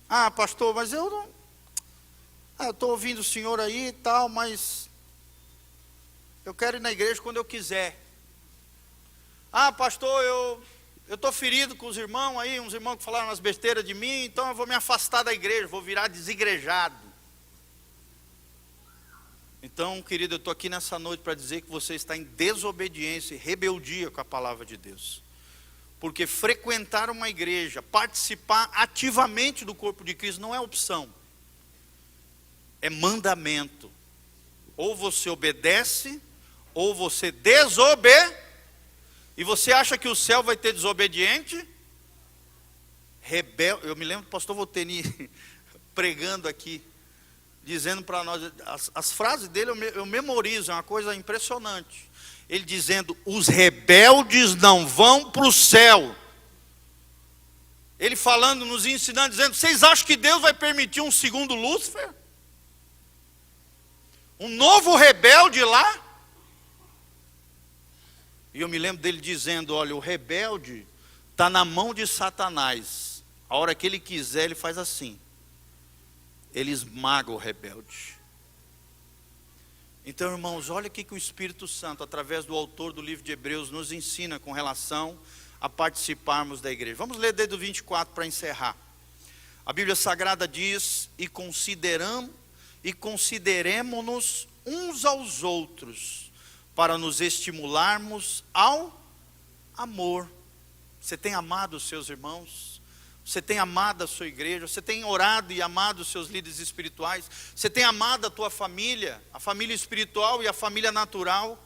Ah, pastor, mas eu não... eu estou ouvindo o senhor aí e tal, mas eu quero ir na igreja quando eu quiser. Ah, pastor, eu estou ferido com os irmãos aí, uns irmãos que falaram umas besteiras de mim, então eu vou me afastar da igreja, vou virar desigrejado. Então, querido, eu estou aqui nessa noite para dizer que você está em desobediência e rebeldia com a palavra de Deus. Porque frequentar uma igreja, participar ativamente do corpo de Cristo não é opção. É mandamento. Ou você obedece, ou você desobedece. E você acha que o céu vai ter desobediente? Rebelde. Eu me lembro do pastor Volteni pregando aqui, dizendo para nós, as frases dele eu memorizo, é uma coisa impressionante. Ele dizendo, os rebeldes não vão para o céu. Ele falando, nos ensinando, dizendo, vocês acham que Deus vai permitir um segundo Lúcifer? Um novo rebelde lá? E eu me lembro dele dizendo, olha, o rebelde está na mão de Satanás. A hora que ele quiser, ele faz assim. Ele esmaga o rebelde. Então, irmãos, olha o que o Espírito Santo, através do autor do livro de Hebreus, nos ensina com relação a participarmos da igreja. Vamos ler desde o 24 para encerrar. A Bíblia Sagrada diz, e consideremo-nos uns aos outros, para nos estimularmos ao amor. Você tem amado os seus irmãos? Você tem amado a sua igreja? Você tem orado e amado os seus líderes espirituais? Você tem amado a tua família, a família espiritual e a família natural?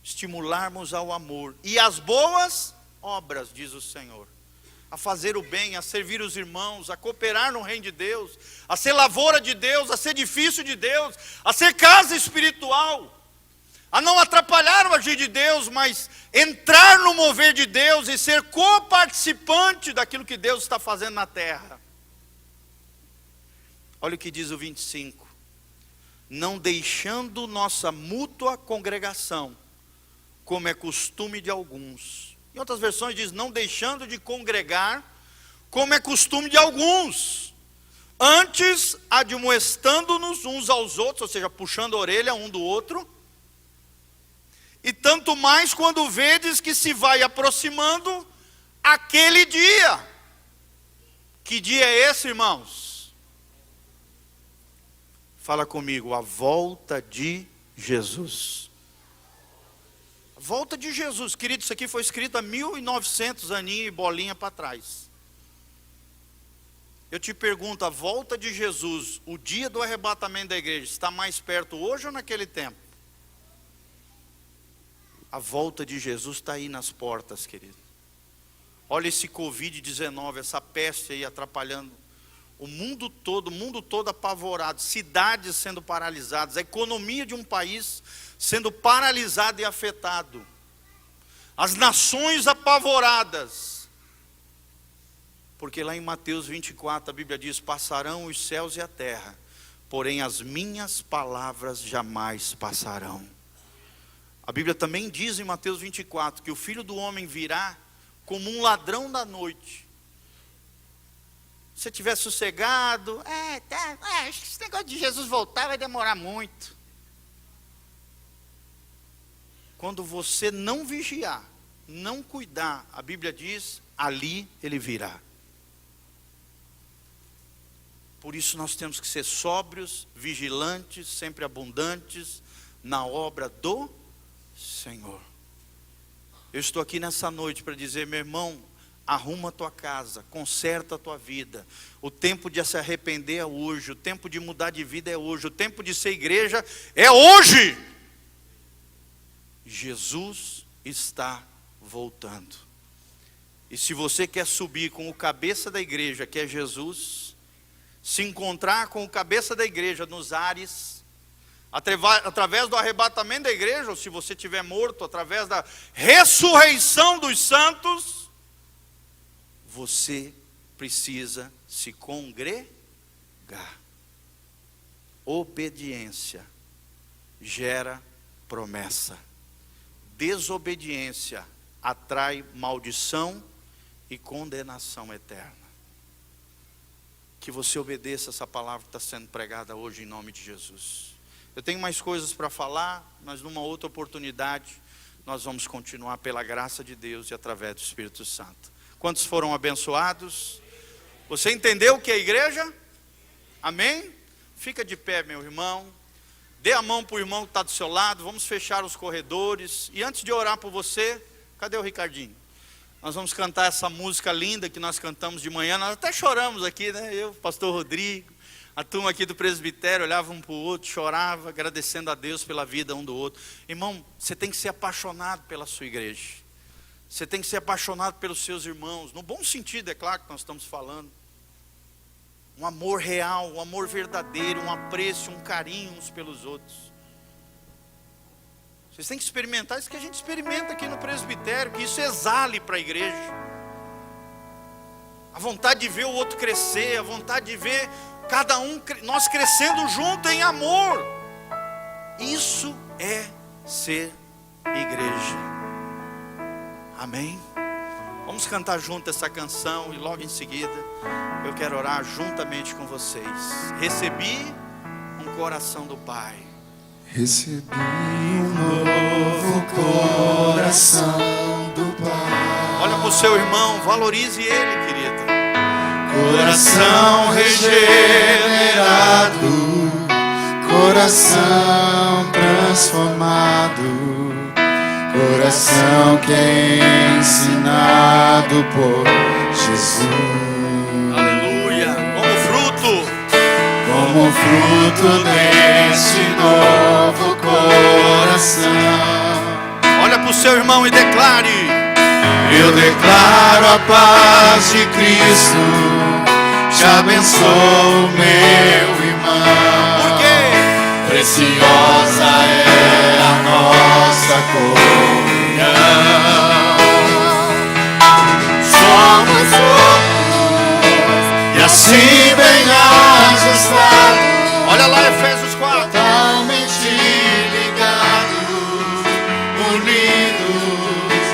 Estimularmos ao amor e às boas obras, diz o Senhor. A fazer o bem, a servir os irmãos, a cooperar no reino de Deus, a ser lavoura de Deus, a ser edifício de Deus, a ser casa espiritual. A não atrapalhar o agir de Deus, mas entrar no mover de Deus e ser coparticipante daquilo que Deus está fazendo na terra. Olha o que diz o 25. Não deixando nossa mútua congregação, como é costume de alguns. Em outras versões diz, não deixando de congregar, como é costume de alguns. Antes, admoestando-nos uns aos outros, ou seja, puxando a orelha um do outro. E tanto mais quando vedes que se vai aproximando aquele dia. Que dia é esse, irmãos? Fala comigo, a volta de Jesus. A volta de Jesus, querido, isso aqui foi escrito há 1900 aninhos e bolinha para trás. Eu te pergunto, a volta de Jesus, o dia do arrebatamento da igreja, está mais perto hoje ou naquele tempo? A volta de Jesus está aí nas portas, querido. Olha esse Covid-19, essa peste aí atrapalhando o mundo todo apavorado, cidades sendo paralisadas, a economia de um país sendo paralisada e afetado, as nações apavoradas. Porque lá em Mateus 24 a Bíblia diz, passarão os céus e a terra, porém as minhas palavras jamais passarão. A Bíblia também diz em Mateus 24 que o Filho do Homem virá como um ladrão da noite. Se você estiver sossegado, acho que esse negócio de Jesus voltar vai demorar muito. quando você não vigiar, não cuidar, a Bíblia diz, ali ele virá. Por isso nós temos que ser sóbrios, vigilantes, sempre abundantes na obra do Senhor. Eu estou aqui nessa noite para dizer, meu irmão, arruma a tua casa, conserta a tua vida. O tempo de se arrepender é hoje, o tempo de mudar de vida é hoje, o tempo de ser igreja é hoje. Jesus está voltando. E se você quer subir com o cabeça da igreja, que é Jesus, se encontrar com o cabeça da igreja nos ares, através do arrebatamento da igreja, ou se você estiver morto, através da ressurreição dos santos, você precisa se congregar. Obediência gera promessa. Desobediência atrai maldição e condenação eterna. Que você obedeça essa palavra que está sendo pregada hoje em nome de Jesus. Eu tenho mais coisas para falar, mas numa outra oportunidade nós vamos continuar pela graça de Deus e através do Espírito Santo. Quantos foram abençoados? Você entendeu o que é igreja? Amém? Fica de pé, meu irmão. Dê a mão para o irmão que está do seu lado. Vamos fechar os corredores. E antes de orar por você, cadê o Ricardinho? Nós vamos cantar essa música linda que nós cantamos de manhã. Nós até choramos aqui, né? Eu, pastor Rodrigo, a turma aqui do presbitério olhava um para o outro, chorava, agradecendo a Deus pela vida um do outro. Irmão, você tem que ser apaixonado pela sua igreja. Você tem que ser apaixonado pelos seus irmãos. No bom sentido, é claro que nós estamos falando. Um amor real, um amor verdadeiro, um apreço, um carinho uns pelos outros. Vocês têm que experimentar isso que a gente experimenta aqui no presbitério, que isso exale para a igreja. A vontade de ver o outro crescer, a vontade de ver cada um, nós crescendo junto em amor. Isso é ser igreja. Amém? Vamos cantar junto essa canção e logo em seguida eu quero orar juntamente com vocês. Recebi um coração do Pai. Recebi um novo coração do Pai. Olha para o seu irmão, valorize ele, querida. Coração regenerado, coração transformado, coração que é ensinado por Jesus. Aleluia, como fruto desse novo coração. Olha para o seu irmão e declare: eu declaro a paz de Cristo, te abençoo, meu irmão. Por quê? Preciosa é a nossa comunhão. Somos e assim bem ajustados. Olha lá Efésios 4. Totalmente ligados, unidos,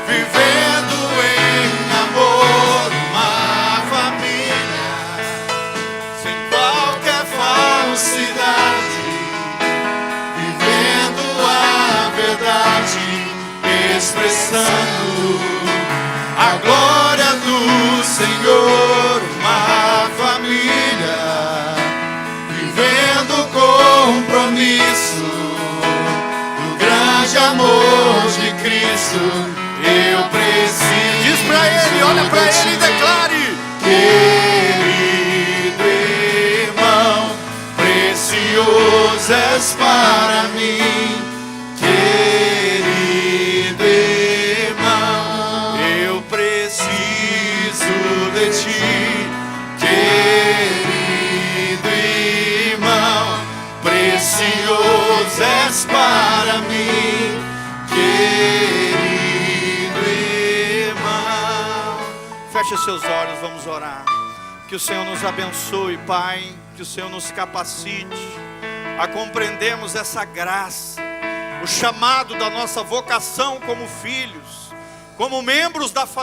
vivendo em amor, uma família, sem qualquer falsidade, vivendo a verdade, expressando a glória do Senhor, uma família, vivendo o compromisso do grande amor de Cristo. Eu preciso. Diz para ele, olha para ele e declare: querido irmão, precioso és para mim, querido irmão, eu preciso de ti, querido irmão, precioso és para mim, querido irmão. feche seus olhos, vamos orar. Que o Senhor nos abençoe, Pai, que o Senhor nos capacite a compreendermos essa graça, o chamado da nossa vocação como filhos, como membros da família.